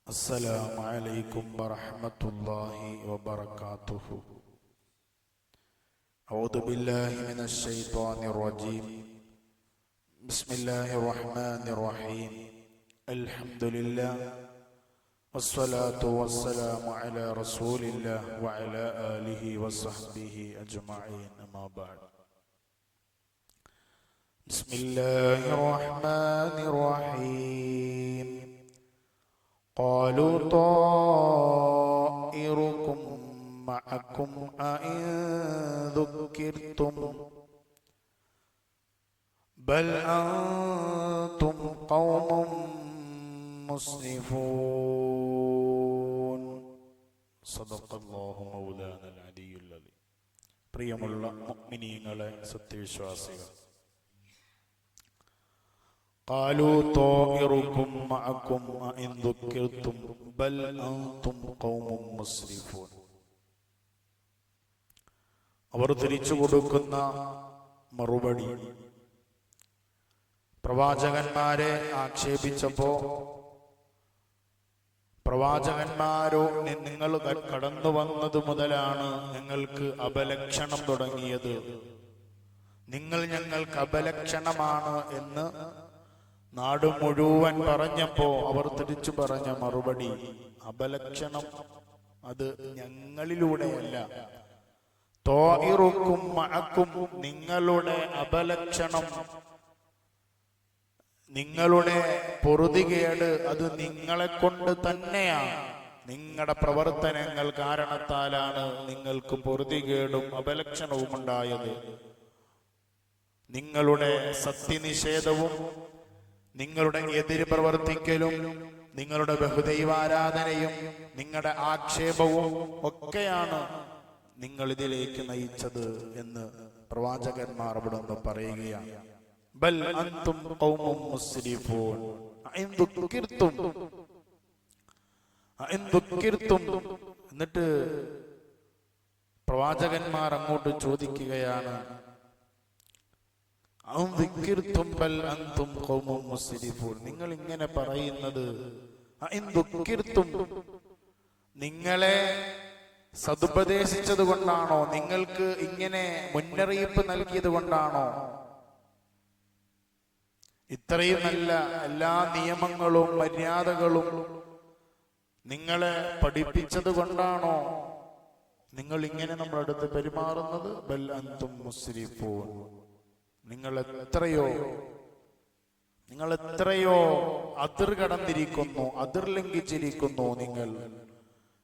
السلام عليكم ورحمة الله وبركاته. أعوذ بالله من الشيطان الرجيم. بسم الله الرحمن الرحيم. الحمد لله والصلاة والسلام على رسول الله وعلى آله وصحبه أجمعين. أما بعد. بسم الله الرحمن الرحيم. قالوا طائركم معكم أئن ذكرتم بل أنتم قوم مسرفون. صدق الله مولانا العلي العظيم. പ്രിയമുള്ള മുഅ്മിനീങ്ങളെ, സത്യവിശ്വാസികൾ, قالوا طائركم معكم إن ذكرتم بل أنتم قوم مسرفون. അവർ തിരിച്ചു കൊടുക്കുന്ന മറുപടി, പ്രവാചകന്മാരെ ആക്ഷേപിച്ചപ്പോ പ്രവാചകന്മാരോ നിങ്ങൾ കടന്നു വന്നത് മുതലാണ് ഞങ്ങൾക്ക് അപലക്ഷണം തുടങ്ങിയത്, നിങ്ങൾ ഞങ്ങൾക്ക് അപലക്ഷണമാണ് എന്ന് നാട് മുഴുവൻ പറഞ്ഞപ്പോ അവർ തിരിച്ചു പറഞ്ഞ മറുപടി, അപലക്ഷണം അത് ഞങ്ങളിലൂടെയല്ല, ത്വാഇറുക്കും മഅക്കും, നിങ്ങളുടെ അപലക്ഷണം, നിങ്ങളുടെ പൊറുതികേട് അത് നിങ്ങളെ കൊണ്ട് തന്നെയാണ്. നിങ്ങളുടെ പ്രവർത്തനങ്ങൾ കാരണത്താലാണ് നിങ്ങൾക്ക് പൊറുതികേടും അപലക്ഷണവും ഉണ്ടായത്. നിങ്ങളുടെ സത്യനിഷേധവും നിങ്ങളുടെ എതിര് പ്രവർത്തിക്കലും നിങ്ങളുടെ ബഹുദൈവാരാധനയും നിങ്ങളുടെ ആക്ഷേപവും ഒക്കെയാണ് നിങ്ങൾ ഇതിലേക്ക് നയിച്ചത് എന്ന് പ്രവാചകന്മാർ അവിടെ നിന്ന് പറയുകയാണ്. ബൽ അൻതും ഖൗമും മുസ്രിഫൂൻ അഇൻ ദുക്കിർതും. എന്നിട്ട് പ്രവാചകന്മാർ അങ്ങോട്ട് ചോദിക്കുകയാണ്, നിങ്ങൾ ഇങ്ങനെ പറയുന്നത്, നിങ്ങളെ സതുപദേശിച്ചത് കൊണ്ടാണോ, നിങ്ങൾക്ക് ഇങ്ങനെ മുന്നറിയിപ്പ് നൽകിയത് കൊണ്ടാണോ, ഇത്രയും നല്ല എല്ലാ നിയമങ്ങളും മര്യാദകളും നിങ്ങളെ പഠിപ്പിച്ചത് കൊണ്ടാണോ നിങ്ങൾ ഇങ്ങനെ നമ്മുടെ അടുത്ത് പെരുമാറുന്നത്? ബൽ അൻതും മുസ്രിഫൂൻ. നിങ്ങൾ എത്രയോ അതിർ കടന്നിരിക്കുന്നു, അതിർ ലംഘിച്ചിരിക്കുന്നു. നിങ്ങൾ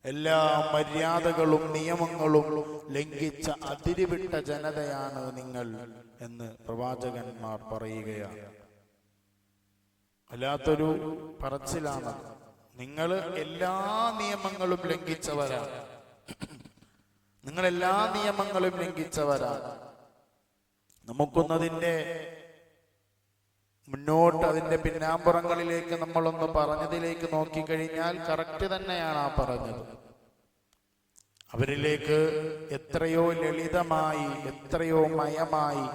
എല്ലാ മര്യാദകളും നിയമങ്ങളും ലംഘിച്ച അതിരുവിട്ട ജനതയാണ് നിങ്ങൾ എന്ന് പ്രവാചകന്മാർ പറയുകയാണ്. വല്ലാത്തൊരു പറച്ചിലാണ്. നിങ്ങൾ എല്ലാ നിയമങ്ങളും ലംഘിച്ചവരാണ്, നിങ്ങൾ എല്ലാ നിയമങ്ങളും ലംഘിച്ചവരാണ്. നമുക്കൊന്നതിന്റെ മുന്നോട്ട്, അതിന്റെ പിന്നാമ്പുറങ്ങളിലേക്ക് നമ്മളൊന്ന് പറഞ്ഞതിലേക്ക് നോക്കിക്കഴിഞ്ഞാൽ കറക്റ്റ് തന്നെയാണ് ആ പറഞ്ഞത്. അവരിലേക്ക് എത്രയോ ലളിതമായി, എത്രയോ മയമായി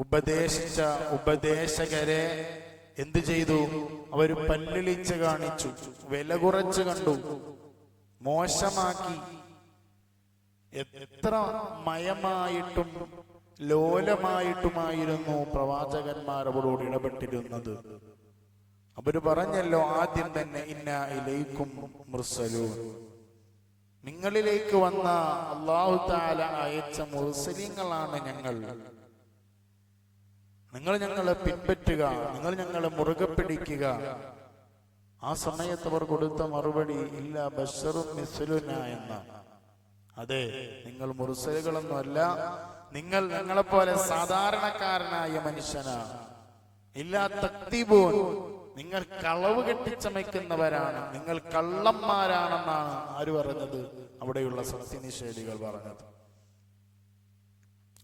ഉപദേശിച്ച ഉപദേശകരെ എന്തു ചെയ്തു? അവർ പല്ലിളിച്ച് കാണിച്ചു, വില കുറച്ച് കണ്ടു, മോശമാക്കി. എത്ര മയമായിട്ടും ലോലമായിട്ടുമായിരുന്നു പ്രവാചകന്മാർ അവരോട് ഇടപെട്ടിരുന്നത്. അവര് പറഞ്ഞല്ലോ ആദ്യം തന്നെ, ഇന്നാ ഇലൈക്കും മുർസലൂൻ, നിങ്ങളിലേക്ക് വന്ന അല്ലാഹു തആല അയച്ച മുർസലീങ്ങളാണ് ഞങ്ങൾ. നിങ്ങൾ ഞങ്ങളെ പിൻപറ്റുക, നിങ്ങൾ ഞങ്ങളെ മുറുകെ പിടിക്കുക. ആ സമയത്ത് അവർ കൊടുത്ത മറുപടി, ഇല്ല ബശറും മിസ്ലുനാ എന്ന. അതെ, നിങ്ങൾ മുർസലുകളൊന്നുമല്ല, നിങ്ങൾ ഞങ്ങളെപ്പോലെ സാധാരണക്കാരനായ മനുഷ്യനാണ്. ഇല്ലാ തക്തിബൂൻ, നിങ്ങൾ കളവ് കെട്ടിച്ചമയ്ക്കുന്നവരാണ്, നിങ്ങൾ കള്ളന്മാരാണെന്നാണ് ആര് പറഞ്ഞത്? അവിടെയുള്ള സത്യനിഷേധികൾ പറഞ്ഞത്.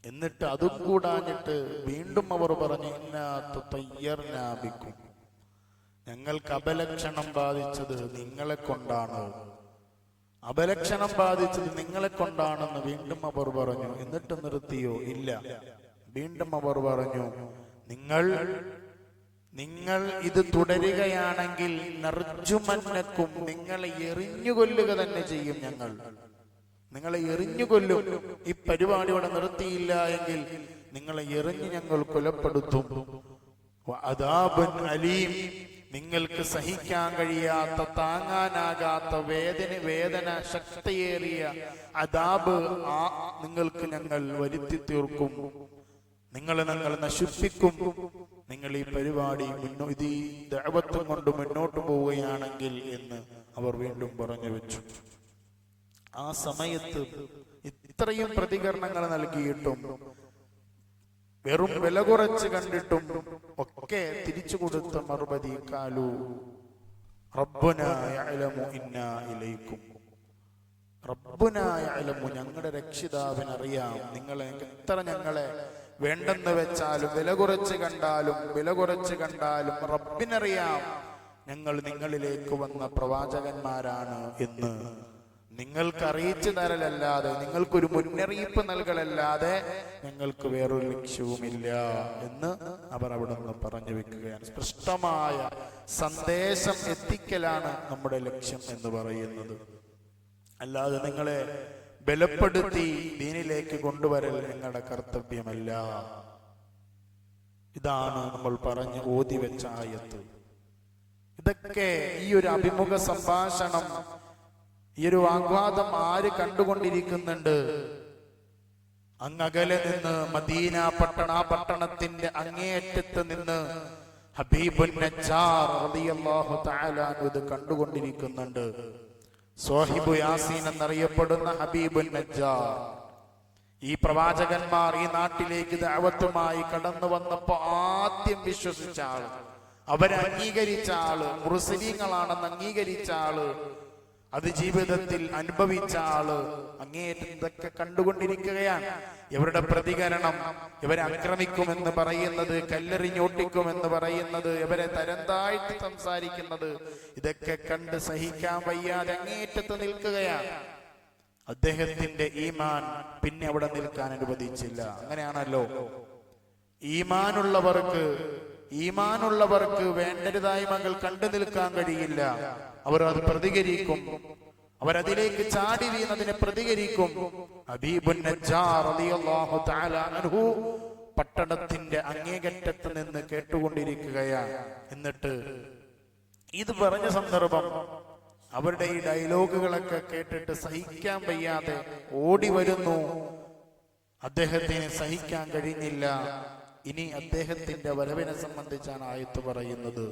എന്നിട്ട് അതും കൂടാഞ്ഞിട്ട് വീണ്ടും അവർ പറഞ്ഞു, ഇന്നാ തയ്യർനാ ബിക്കും, ഞങ്ങൾക്ക് അപലക്ഷണം ബാധിച്ചത് നിങ്ങളെ കൊണ്ടാണ്, അപലക്ഷണം ബാധിച്ചത് നിങ്ങളെ കൊണ്ടാണെന്ന് വീണ്ടും അവർ പറഞ്ഞു. എന്നിട്ട് നിർത്തിയോ? ഇല്ല, വീണ്ടും അവർ പറഞ്ഞു, നിങ്ങൾ നിങ്ങൾ ഇത് തുടരുകയാണെങ്കിൽ നർജുമന്നക്കും, നിങ്ങളെ എറിഞ്ഞുകൊല്ലുക തന്നെ ചെയ്യും ഞങ്ങൾ. നിങ്ങളെ എറിഞ്ഞുകൊല്ലും. ഈ പരിപാടി ഇവിടെ നിർത്തിയില്ല എങ്കിൽ നിങ്ങളെ എറിഞ്ഞ് ഞങ്ങൾ കൊലപ്പെടുത്തും. അദാബുൻ അലീം, നിങ്ങൾക്ക് സഹിക്കാൻ കഴിയാത്ത, താങ്ങാനാകാത്ത വേദന ശക്തിയേറിയ അദാബ് നിങ്ങൾക്ക് ഞങ്ങൾ വരുത്തി തീർക്കും. നിങ്ങളെ ഞങ്ങൾ നശിപ്പിക്കും. നിങ്ങൾ ഈ പരിപാടി ഈ ദഅവത്തും കൊണ്ട് മുന്നോട്ട് പോവുകയാണെങ്കിൽ എന്ന് അവർ വീണ്ടും പറഞ്ഞു വെച്ചു. ആ സമയത്ത് ഇത്രയും പ്രതികരണങ്ങൾ നൽകിയിട്ടും വെറും വില കുറച്ച് കണ്ടിട്ടും ഒക്കെ തിരിച്ചു കൊടുത്ത മറുപടി കാലു റബ്ബുനാ യഅലമു ഇന്നാ ഇലൈക്കും. റബ്ബുനാ യഅലമു, ഞങ്ങളുടെ രക്ഷിതാവിനറിയാം നിങ്ങളെ എത്ര ഞങ്ങളെ വേണ്ടെന്ന് വെച്ചാലും വില കുറച്ച് കണ്ടാലും റബ്ബിനറിയാം ഞങ്ങൾ നിങ്ങളിലേക്ക് വന്ന പ്രവാചകന്മാരാണ് എന്ന് നിങ്ങൾക്ക് അറിയിച്ചു തരലല്ലാതെ, നിങ്ങൾക്കൊരു മുന്നറിയിപ്പ് നൽകലല്ലാതെ ഞങ്ങൾക്ക് വേറൊരു ലക്ഷ്യവുമില്ല എന്ന് അവർ അവിടെ നിന്ന് പറഞ്ഞു വെക്കുകയാണ്. സ്പഷ്ടമായ സന്ദേശം എത്തിക്കലാണ് നമ്മുടെ ലക്ഷ്യം എന്ന് പറയുന്നത്. അല്ലാതെ നിങ്ങളെ ബലപ്പെടുത്തി ദീനിലേക്ക് കൊണ്ടുവരൽ ഞങ്ങളുടെ കർത്തവ്യമല്ല. ഇതാണ് നമ്മൾ പറഞ്ഞ് ഓതി വെച്ച ആയത്ത്. ഇതൊക്കെ ഈ ഒരു അഭിമുഖ സംഭാഷണം, ഈ ഒരു വാഗ്വാദം ആര് കണ്ടുകൊണ്ടിരിക്കുന്നുണ്ട്? അങ്ങകലെ നിന്ന് മദീന പട്ടണത്തിന്റെ അങ്ങേയറ്റത്ത് നിന്ന് ഹബീബുൻ നജ്ജാർ റളിയല്ലാഹു തആല ഇത് കണ്ടുകൊണ്ടിരിക്കുന്നുണ്ട്. സ്വഹിബു യാസീൻ എന്നറിയപ്പെടുന്ന ഹബീബുൻ നജ്ജാർ. ഈ പ്രവാചകന്മാർ ഈ നാട്ടിലേക്ക് ദഅവത്തുമായി കടന്നു വന്നപ്പോ ആദ്യം വിശ്വസിച്ച ആള്, അവരെ അംഗീകരിച്ച ആള്, മുർസലീങ്ങളാണെന്ന് അംഗീകരിച്ച ആള്, അത് ജീവിതത്തിൽ അനുഭവിച്ച ആള് അങ്ങേയറ്റം ഇതൊക്കെ കണ്ടുകൊണ്ടിരിക്കുകയാണ്. ഇവരുടെ പ്രതികരണം, ഇവരെ ആക്രമിക്കുമെന്ന് പറയുന്നത്, കല്ലെറിഞ്ഞോട്ടിക്കുമെന്ന് പറയുന്നത്, ഇവരെ തരംതാഴ്ത്തി സംസാരിക്കുന്നത്, ഇതൊക്കെ കണ്ട് സഹിക്കാൻ വയ്യാതെ അങ്ങേയറ്റത്ത് നിൽക്കുകയാണ്. അദ്ദേഹത്തിന്റെ ഈമാൻ പിന്നെ അവിടെ നിൽക്കാൻ അനുവദിച്ചില്ല. അങ്ങനെയാണല്ലോ, ഈമാനുള്ളവർക്ക് വേണ്ടരുതായ്മകൾ കണ്ടു നിൽക്കാൻ കഴിയില്ല. അവർ അത് പ്രതികരിക്കും, അവരതിലേക്ക് ചാടി വീണതിനെ പ്രതികരിക്കും. ഹബീബുൻ നജ്ജാർ റളിയല്ലാഹു തആല അൻഹു പട്ടണത്തിന്റെ അങ്ങേയറ്റത്ത് നിന്ന് കേട്ടുകൊണ്ടിരിക്കുകയാണ്. എന്നിട്ട് ഇത് പറഞ്ഞ സന്ദർഭം, അവരുടെ ഈ ഡയലോഗുകളൊക്കെ കേട്ടിട്ട് സഹിക്കാൻ വയ്യാതെ ഓടി വരുന്നു. അദ്ദേഹത്തിന് സഹിക്കാൻ കഴിഞ്ഞില്ല. ഇനി അദ്ദേഹത്തിന്റെ വരവിനെ സംബന്ധിച്ചാണ് ആയത്ത് പറയുന്നത്.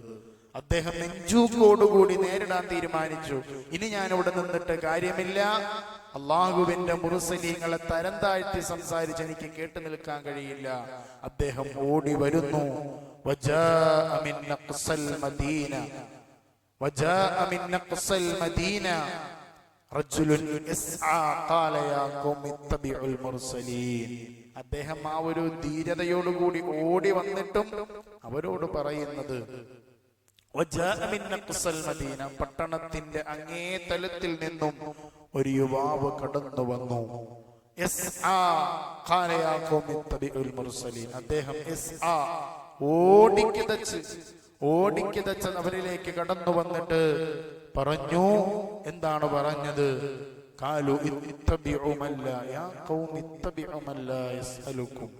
അദ്ദേഹം നെഞ്ചൂക്കോടുകൂടി നേരിടാൻ തീരുമാനിച്ചു. ഇനി ഞാൻ ഇവിടെ നിന്നിട്ട് കാര്യമില്ല, അള്ളാഹുവിന്റെ മുർസലീങ്ങളെ തരം താഴ്ത്തി സംസാരിച്ച് എനിക്ക് കേട്ടു നിൽക്കാൻ കഴിയില്ല. അദ്ദേഹം ഓടി വരുന്നു. വജാഅ മിൻ നഖ്സൽ മദീന റജുലുൻ യസ്ആ ഖാല യാ ഖൗമി ഇത്തബിഉൽ മുർസലീൻ. അദ്ദേഹം ആ ഒരു ധീരതയോടുകൂടി ഓടി വന്നിട്ടും അവരോട് പറയുന്നത്, മദീന, പട്ടണത്തിന്റെ അങ്ങേ തലത്തിൽ നിന്നും ഒരു യുവാവ് കടന്നു വന്നു. അദ്ദേഹം ഓടിക്കിതച്ച് അവരിലേക്ക് കടന്നു വന്നിട്ട് പറഞ്ഞു. എന്താണ് പറഞ്ഞത്? കാലു ഇത്തബിഉ മൻ ലാ, യാ ഖൗമി ഇത്തബിഉ മൻ ലാ യസ്അലുക്കും.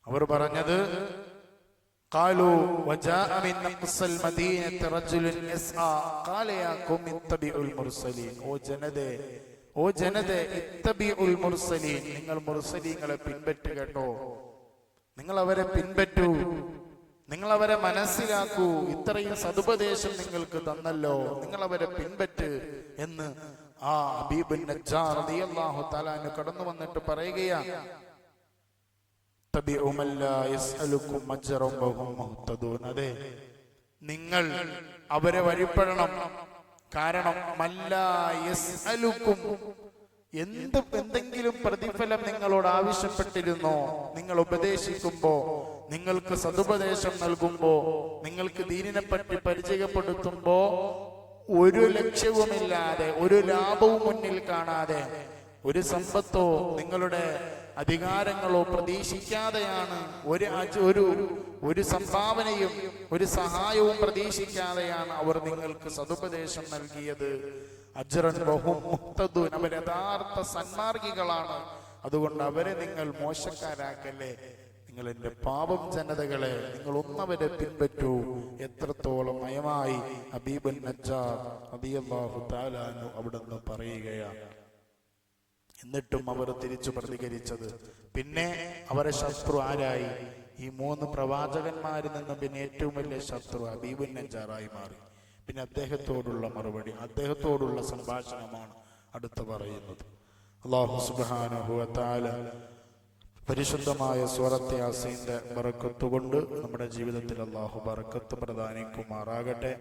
അവർ പറഞ്ഞത്, ഖാലു വജാഅ മിൻ നഖ്സൽ മദീനത്തി റജുലുൻ യസ്ആ ഖാല യാ ഖൗമി ഇത്തബിഉൽ മുർസലീൻ. ഓ ജനതേ ഇത്തബിഉൽ മുർസലീൻ, നിങ്ങൾ മുർസലീങ്ങളെ പിൻപറ്റുക കേട്ടോ. നിങ്ങൾ അവരെ പിൻപറ്റൂ, നിങ്ങൾ അവരെ മനസ്സിലാക്കൂ. ഇത്രയും സതുപദേശം നിങ്ങൾക്ക് തന്നല്ലോ, നിങ്ങൾ അവരെ പിൻപറ്റ് എന്ന് ആ ഹബീബുൻ നജ്ജാർ റളിയല്ലാഹു തആല അൻഹു കടന്നു വന്നിട്ട് പറയുകയാണ്. അതെ, നിങ്ങൾ അവരെ വഴിപ്പെടണം. കാരണം എന്തെങ്കിലും പ്രതിഫലം നിങ്ങളോട് ആവശ്യപ്പെട്ടിരുന്നോ? നിങ്ങൾ ഉപദേശിക്കുമ്പോ, നിങ്ങൾക്ക് സതുപദേശം നൽകുമ്പോ, നിങ്ങൾക്ക് ദീനിനെ പറ്റി പരിചയപ്പെടുത്തുമ്പോ ഒരു ലക്ഷ്യവുമില്ലാതെ, ഒരു ലാഭവും മുന്നിൽ കാണാതെ, ഒരു സമ്പത്തോ നിങ്ങളുടെ അധികാരങ്ങളോ പ്രതീക്ഷിക്കാതെയാണ് ഒരു സംഭാവനയും ഒരു സഹായവും പ്രതീക്ഷിക്കാതെയാണ് അവർ നിങ്ങൾക്ക് സതുപദേശം നൽകിയത്. അജ്റൻ വഹും മുഹ്തദൂൻ, അവർ യഥാർത്ഥ സന്മാർഗികളാണ്. അതുകൊണ്ട് അവരെ നിങ്ങൾ മോശക്കാരാക്കല്ലേ. നിങ്ങൾ എൻ്റെ പാപം ജനതകളെ, നിങ്ങൾ ഒന്നവരെ പിൻപറ്റൂ. എത്രത്തോളം നയമായി ഹബീബുൻ നജ്ജാർ റളിയല്ലാഹു തആല അൻഹു അവിടുന്ന് പറയുകയാണ്. എന്നിട്ടും അവർ തിരിച്ചു പ്രതികരിച്ചത്. പിന്നെ അവരെ ശത്രു ആരായി? ഈ 3 പ്രവാചകന്മാരിൽ നിന്ന് പിന്നെ ഏറ്റവും വലിയ ശത്രു ഹബീബുൻ നജ്ജാറായി മാറി. പിന്നെ അദ്ദേഹത്തോടുള്ള മറുപടി, അദ്ദേഹത്തോടുള്ള സംഭാഷണമാണ് അടുത്ത് പറയുന്നത്. അല്ലാഹു സുബ്ഹാനഹു വ തആല പരിശുദ്ധമായ സൂറത്ത് യാസീന്റെ ബറക്കത്ത് കൊണ്ട് നമ്മുടെ ജീവിതത്തിൽ അല്ലാഹു ബറക്കത്ത് പ്രദാനിക്കുമാറാകട്ടെ.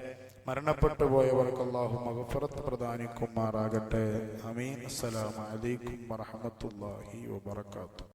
മരണപ്പെട്ടു പോയവർക്ക് അല്ലാഹു മഗ്ഫിറത്ത് പ്രദാനിക്കുമാറാകട്ടെ. ആമീൻ. അസ്സലാമു അലൈക്കും വറഹ്മത്തുള്ളാഹി വബറകാതുഹു.